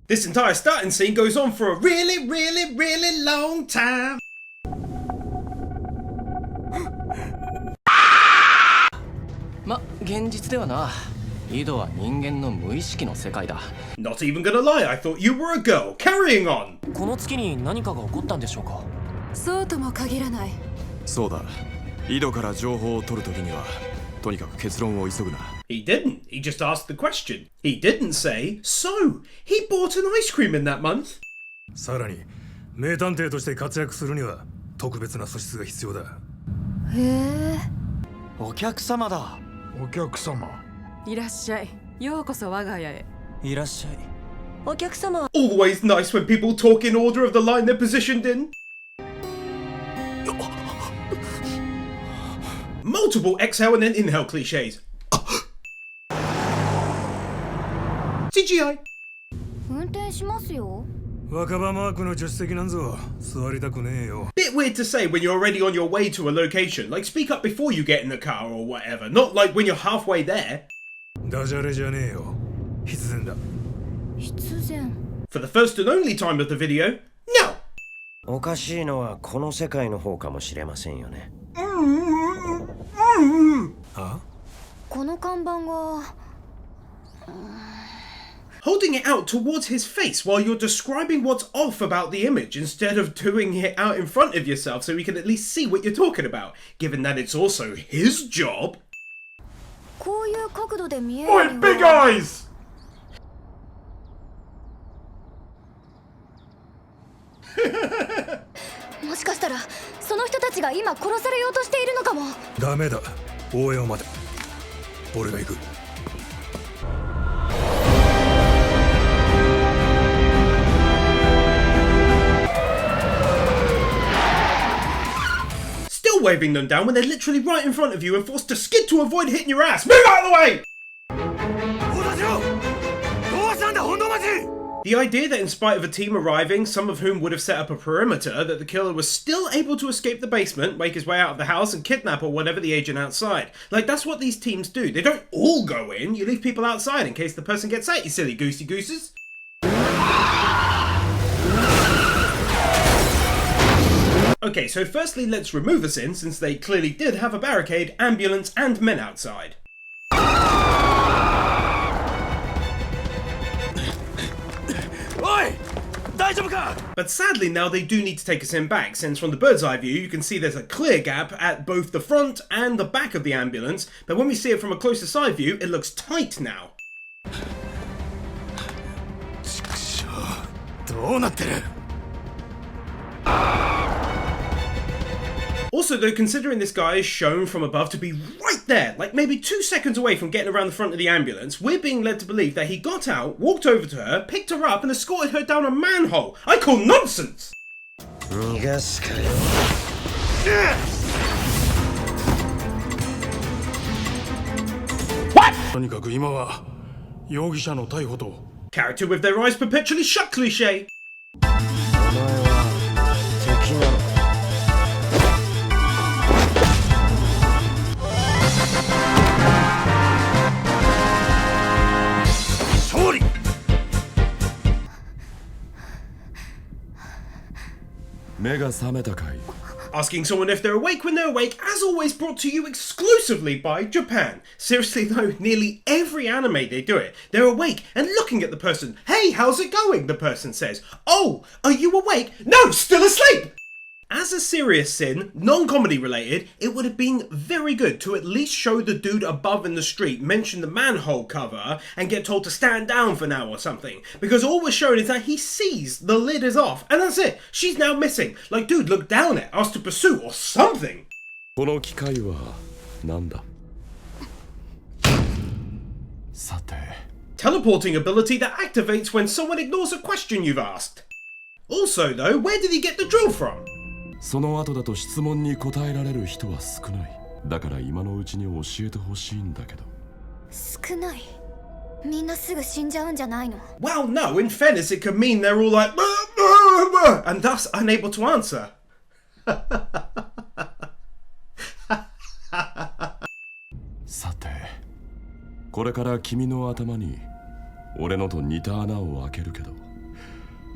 This entire starting scene goes on for a really, really, really long time. Not even gonna lie, I thought you were a girl. Carrying on. この月に何かが起こったんでしょうか。そうとも限らない。そうだ。井戸から情報を取るときには、とにかく結論を急ぐな。He didn't. He just asked the question. He didn't say, so, he bought an ice cream in that month. さらに、名探偵として活躍するには特別な素質が必要だ。へえ。お客様だ。お客様。いらっしゃい。ようこそ我が家へ。いらっしゃい。お客様。Always nice when people talk in order of the line they're positioned in. Multiple exhale and then inhale cliches. CGI. 運転しますよ。若葉マークの助手席なんぞ座りたくねえよ。 Bit weird to say when you're already on your way to a location. Like speak up before you get in the car or whatever. Not like when you're halfway there. ダジャレじゃねえよ。必然だ。必然。For the first and only time of the video, no. おかしいのはこの世界の方かもしれませんよね。あ？この看板が。Holding it out towards his face while you're describing what's off about the image instead of doing it out in front of yourself so we can at least see what you're talking about, given that it's also his job. こういう角度で見える。Oi, big eyes! もしかしたらその人たちが今殺されようとしているのかも。ダメだ。応援を待て。俺が行く。Still waving them down when they're literally right in front of you and forced to skid to avoid hitting your ass. Move out of the way! The idea that in spite of a team arriving, some of whom would have set up a perimeter, that the killer was still able to escape the basement, make his way out of the house and kidnap or whatever the agent outside. Like, that's what these teams do. They don't all go in, you leave people outside in case the person gets out, you silly goosey gooses. Okay, so firstly let's remove us in, since they clearly did have a barricade, ambulance and men outside. But sadly now they do need to take us in back, since from the bird's eye view you can see there's a clear gap at both the front and the back of the ambulance, but when we see it from a closer side view it looks tight now. Also though, considering this guy is shown from above to be right there, like maybe 2 seconds away from getting around the front of the ambulance, we're being led to believe that he got out, walked over to her, picked her up and escorted her down a manhole. I call nonsense! 逃がすかよ。とにかく今は容疑者の逮捕と。 Character with their eyes perpetually shut cliche. お前は敵なのか。目が覚めたかい。 Asking someone if they're awake when they're awake, as always brought to you exclusively by Japan. Seriously though, nearly every anime they do it. They're awake and looking at the person. Hey, how's it going? The person says. Oh, are you awake? No, still asleep! As a serious sin, non-comedy related, it would have been very good to at least show the dude above in the street mention the manhole cover and get told to stand down for now or something. Because all we're shown is that he sees the lid is off and that's it. She's now missing. Like, dude, look down it, ask to pursue or something. この機械は何だ。さて。 Teleporting ability that activates when someone ignores a question you've asked. Also though, where did he get the drill from? その後だと質問に答えられる人は少ない。だから今のうちに教えてほしいんだけど。少ない。みんなすぐ死んじゃうんじゃないの？ Well, no, in fairness, it could mean they're all like, and thus unable to answer. さて、これから君の頭に俺のと似た穴を開けるけど。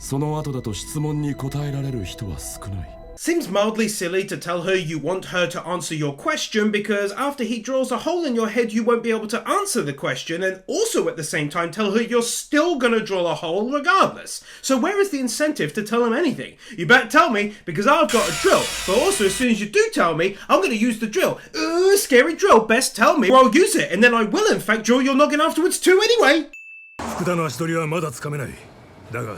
その後だと質問に答えられる人は少ない。 Seems mildly silly to tell her you want her to answer your question because after he draws a hole in your head you won't be able to answer the question, and also at the same time tell her you're still gonna draw a hole regardless. So where is the incentive to tell him anything? You better tell me because I've got a drill, but also as soon as you do tell me, I'm gonna use the drill. Ooh, scary drill, best tell me or I'll use it, and then I will in fact draw your noggin afterwards too anyway. 福田の足取りはまだつかめない。だが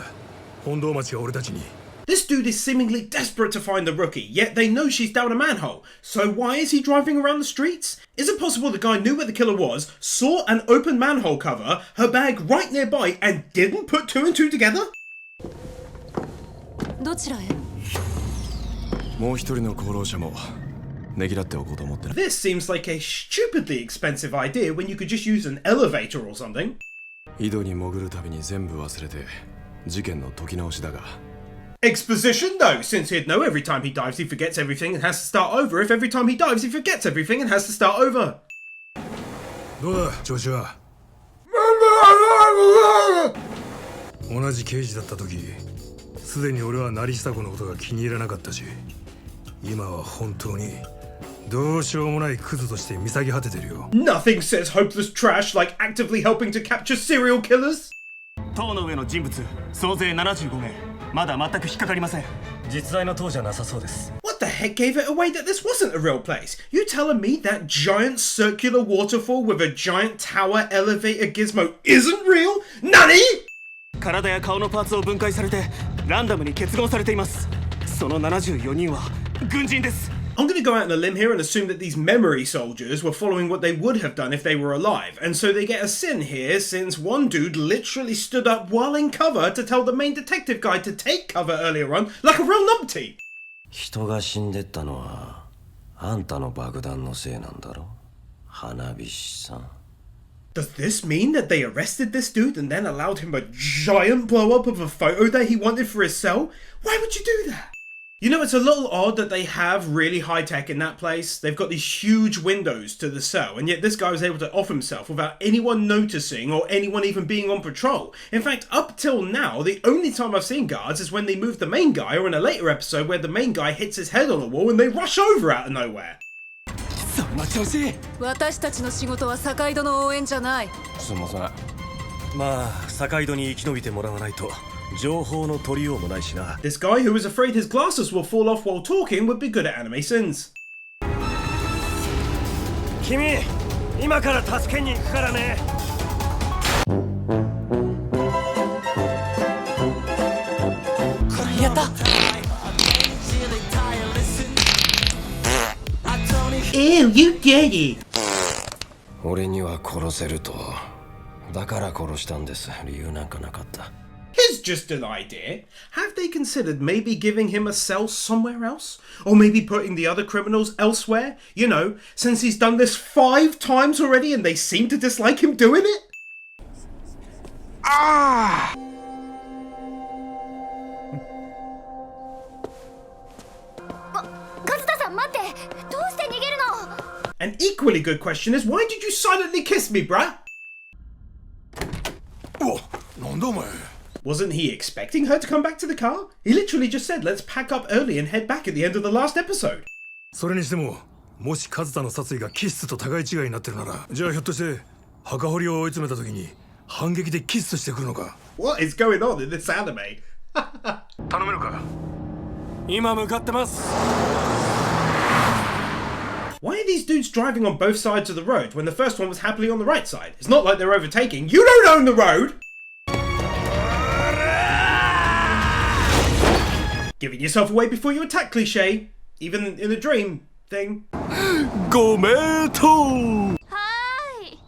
本堂町が俺たちに This dude is seemingly desperate to find the rookie, yet they know she's down a manhole. So why is he driving around the streets? Is it possible the guy knew where the killer was, saw an open manhole cover, her bag right nearby, and didn't put two and two together? どちらへ？もう一人の功労者もねぎらっておこうと思ってな。 This seems like a stupidly expensive idea when you could just use an elevator or something. 井戸に潜るたびに全部忘れて事件の解き直しだが。 Exposition though, since he'd know every time he dives he forgets everything and has to start over if every time he dives he forgets everything and has to start over. どうだ調子は。同じ刑事だった時すでに俺は成久子のことが気に入らなかったし、今は本当にどうしようもないクズとして見下げ果ててるよ。 Nothing says hopeless trash like actively helping to capture serial killers. 塔の上の人物総勢75名、まだ全く引っかかりません。実在の塔じゃなさそうです。 What the heck gave it away that this wasn't a real place? You telling me that giant circular waterfall with a giant tower elevator gizmo isn't real? Nani? 体や顔のパーツを分解されてランダムに結合されています。その74人は軍人です。 I'm going to go out on a limb here and assume that these memory soldiers were following what they would have done if they were alive, and so they get a sin here since one dude literally stood up while in cover to tell the main detective guy to take cover earlier on, like a real numpty. 人が死んでったのはあんたの爆弾のせいなんだろ、花火師さん。 Does this mean that they arrested this dude and then allowed him a giant blow-up of a photo that he wanted for his cell? Why would you do that? You know, it's a little odd that they have really high tech in that place. They've got these huge windows to the cell, and yet this guy was able to off himself without anyone noticing or anyone even being on patrol. In fact, up till now, the only time I've seen guards is when they move the main guy, or in a later episode where the main guy hits his head on a wall and they rush over out of nowhere. そんな調子。私たちの仕事は坂井戸の応援じゃない。すみません。まあ坂井戸に生き延びてもらわないと情報の取りようもないしな。 This guy who is afraid his glasses will fall off while talking would be good at anime sins. 君、今から助けに行くからね。やった。 Ew, you did it! 俺には殺せると。だから殺したんです。理由なんかなかった。 Here's just an idea. Have they considered maybe giving him a cell somewhere else? Or maybe putting the other criminals elsewhere? You know, since he's done this 5 times already and they seem to dislike him doing it? Ah! 和田さん待って、どうして逃げるの？ An equally good question is, why did you silently kiss me, bruh? お、なんだお前。 Wasn't he expecting her to come back to the car? He literally just said, let's pack up early and head back at the end of the last episode. それにしても、もし和田の殺意がキスと互い違いになってるなら、じゃあひょっとして墓掘りを追い詰めた時に反撃でキスしてくるのか。 What is going on in this anime? 頼めるか。今向かってます。 Why are these dudes driving on both sides of the road when the first one was happily on the right side? It's not like they're overtaking. You don't own the road! Giving yourself away before you attack cliche, even in a dream thing. ご名答。はーい。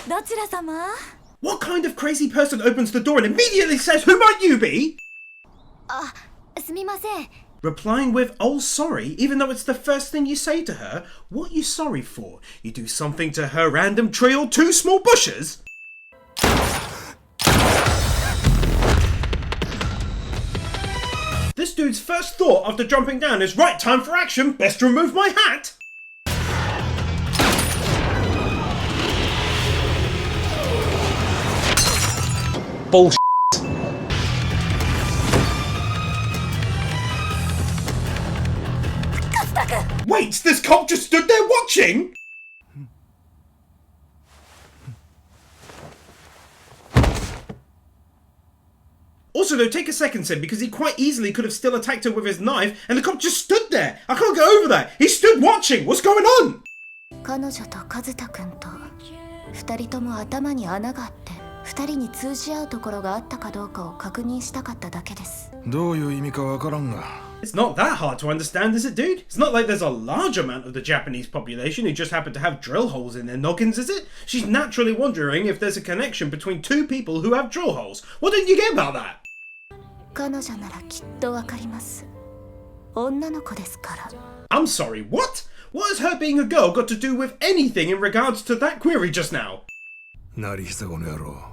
どちら様？ What kind of crazy person opens the door and immediately says, who might you be? あ、すみません。 Replying with, oh sorry, even though it's the first thing you say to her. What are you sorry for? You do something to her random tree or 2 small bushes? This dude's first thought after jumping down is, right, time for action, best remove my hat! Bullshit. Wait, this cop just stood there watching? Also though, take a second, Sid, because he quite easily could have still attacked her with his knife, and the cop just stood there. I can't get over that. He stood watching. What's going on? 彼女と和太くんと2人とも頭に穴があって2人に通じ合うところがあったかどうかを確認したかっただけです。どういう意味かわからんが。It's not that hard to understand, is it, dude? It's not like there's a large amount of the Japanese population who just happen to have drill holes in their noggins, is it? She's naturally wondering if there's a connection between two people who have drill holes. What didn't you get about that? 彼女ならきっとわかります。女の子ですから。I'm sorry, what? What has her being a girl got to do with anything in regards to that query just now? 成久子の野郎。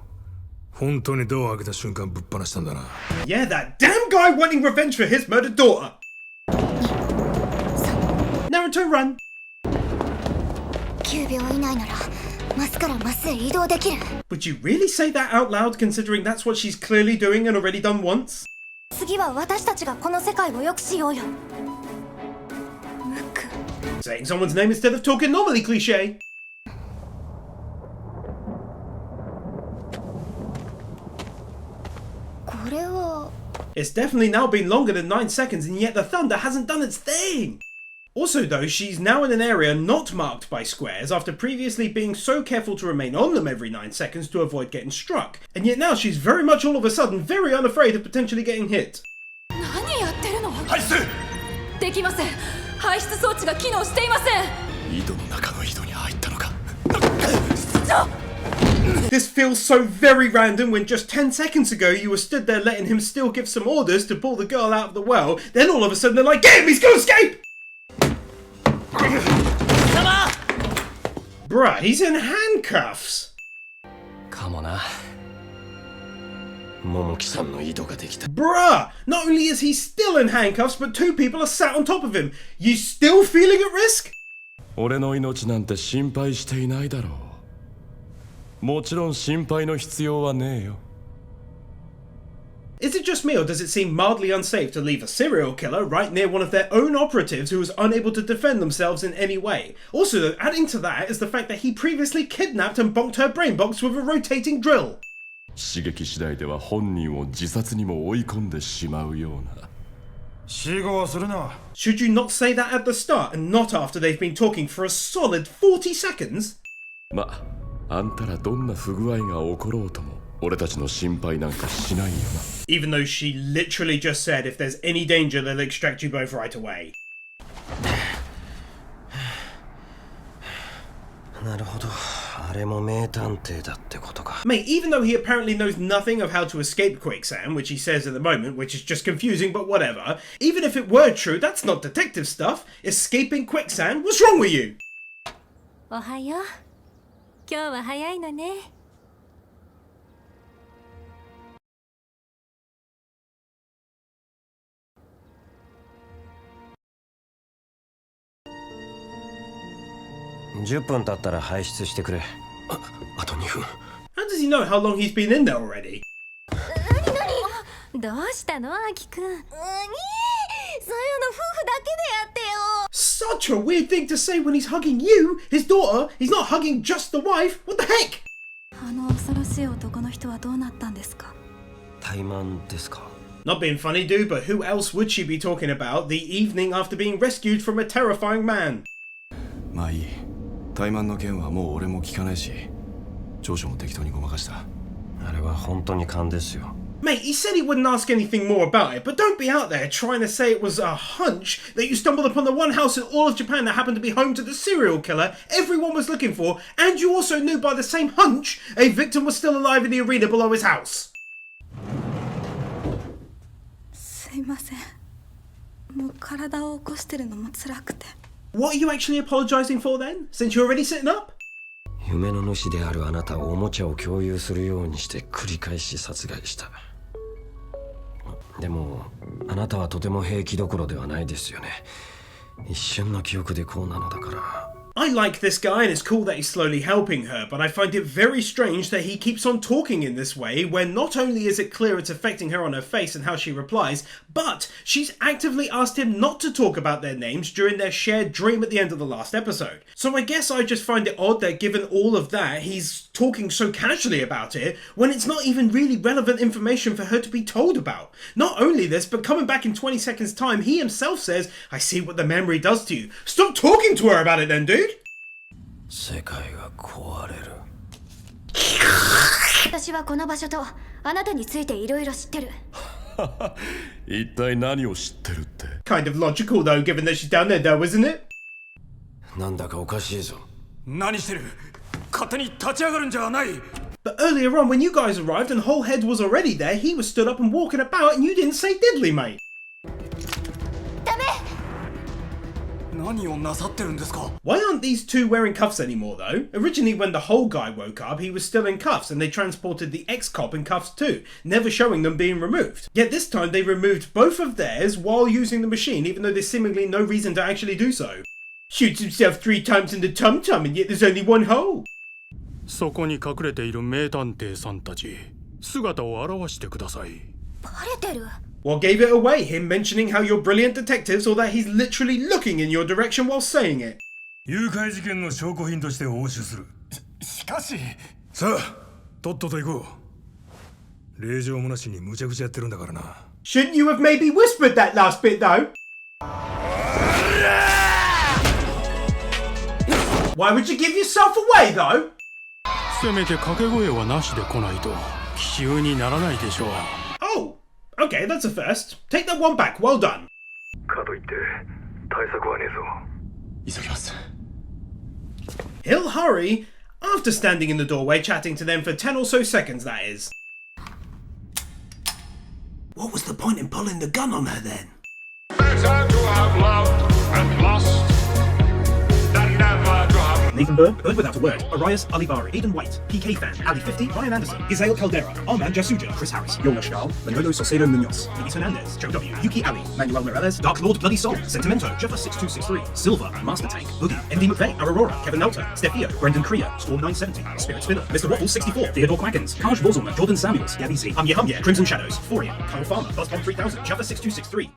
本当にドアを開けた瞬間ぶっ放したんだな。Yeah, that damn guy wanting revenge for his murdered daughter. Naruto, run. 9秒以内ならマスからマスへ移動できる。Would you really say that out loud considering that's what she's clearly doing and already done once? 次は私たちがこの世界を良くしようよ。ムック。 Saying someone's name instead of talking normally, cliche. It's definitely now been longer than 9 seconds, and yet the thunder hasn't done its thing. Also though, she's now in an area not marked by squares after previously being so careful to remain on them every 9 seconds to avoid getting struck. And yet now she's very much all of a sudden very unafraid of potentially getting hit. 何やってるの？排出。できません。排出装置が機能していません。井戸の中の井戸に入ったのか。This feels so very random when just 10 seconds ago you were stood there letting him still give some orders to pull the girl out of the well, then all of a sudden they're like, get him, he's gonna escape! Bruh, he's in handcuffs! かもな。桃木さんの井戸ができた。 Bruh, not only is he still in handcuffs, but 2 people are sat on top of him. You still feeling at risk? 俺の命なんて心配していないだろう。もちろん心配の必要はねえよ。 Is it just me, or does it seem mildly unsafe to leave a serial killer right near one of their own operatives who was unable to defend themselves in any way? Also, adding to that is the fact that he previously kidnapped and bonked her brain box with a rotating drill. 刺激次第では本人を自殺にも追い込んでしまうような。死後はするな。 Should you not say that at the start and not after they've been talking for a solid 40 seconds? ま、あんたらどんな不具合が起ころうとも俺たちの心配なんかしないよな。 Even though she literally just said if there's any danger they'll extract you both right away. なるほど。あれも名探偵だってことか。 Mate, even though he apparently knows nothing of how to escape quicksand, which he says at the moment, which is just confusing, but whatever, even if it were true, that's not detective stuff. Escaping quicksand? What's wrong with you? おはよう。今日は早いのね。10分経ったら排出してくれ。あと2分。 How does he know how long he's been in there already? どうしたの、アキくん。そういうの夫婦だけでやってよ。 Such a weird thing to say when he's hugging you, his daughter. He's not hugging just the wife. What the heck? あの恐ろしい男の人はどうなったんですか？怠慢ですか。 Not being funny, dude, but who else would she be talking about the evening after being rescued from a terrifying man? まあいい。怠慢の件はもう俺も聞かないし、調書も適当にごまかした。あれは本当に勘ですよ。 Mate, he said he wouldn't ask anything more about it, but don't be out there trying to say it was a hunch that you stumbled upon the one house in all of Japan that happened to be home to the serial killer everyone was looking for, and you also knew by the same hunch a victim was still alive in the arena below his house. すいません。もう体を起こしてるのも辛くて。 What are you actually apologizing for then, since you're already sitting up? 夢の主であるあなたをおもちゃを共有するようにして繰り返し殺害した。でもあなたはとても平気どころではないですよね。一瞬の記憶でこうなのだから I like this guy and it's cool that he's slowly helping her, but I find it very strange that he keeps on talking in this way when not only is it clear it's affecting her on her face and how she replies, but she's actively asked him not to talk about their names during their shared dream at the end of the last episode. So I guess I just find it odd that given all of that, he's talking so casually about it when it's not even really relevant information for her to be told about. Not only this, but coming back in 20 seconds time, he himself says, I see what the memory does to you. Stop talking to her about it then, dude! 世界が壊れる。私はこの場所とあなたについていろいろ知ってる。一体何を知ってるって。 Kind of logical though, given that she's down there though, isn't it? なんだかおかしいぞ。何してる？勝手に立ち上がるんじゃない。 But earlier on, when you guys arrived and Whole Head was already there, he was stood up and walking about and you didn't say diddly, mate. ダメ。何をなさってるんですか？ Why aren't these two wearing cuffs anymore though? Originally when the whole guy woke up, he was still in cuffs and they transported the ex-cop in cuffs too, never showing them being removed. Yet this time they removed both of theirs while using the machine, even though there's seemingly no reason to actually do so. Shoots himself 3 times in the tum-tum and yet there's only one hole. そこに隠れている名探偵さんたち、姿を現してください。バレてる。 What gave it away? Him mentioning how you're brilliant detectives or that he's literally looking in your direction while saying it? 誘拐事件の証拠品として押収する。しかし。さあ、とっとと行こう。令状もなしに無茶苦茶やってるんだからな。Shouldn't you have maybe whispered that last bit though? Why would you give yourself away though? せめて掛け声はなしで来ないと奇襲にならないでしょう。Oh, okay, that's a first. Take that one back, well done. かといって対策はねえぞ。急ぎます。 He'll hurry after standing in the doorway chatting to them for 10 or so seconds, that is. What was the point in pulling the gun on her then? Better to have loved and lost than never to have. Nathan Bird, Bird Without a Word, Arias Alivari, Aidan White, PK Fan, Ali 50, Ryan Anderson, Giselle Caldera, Armand Jasuja, Chris Harris, Yola Shgal, Manolo Salcedo Munoz, Luis Hernandez, Joe W, Yuki Ali, Manuel Morales, Dark Lord Bloody Soul, Sentimento, Jeffa 6263, Silver, Master Tank, Boogie, MD McVeigh, Aurora, Kevin Melter, Stefio, Brendan Kriya, Storm 970, Spirit Spinner, Mr. Waffle 64, Theodore Quackens, Kaj Vozelman, Jordan Samuels, Gabby Z, Crimson Shadows, Fourier, Kyle Farmer, Buzzbomb 3000, Jeffa 6263.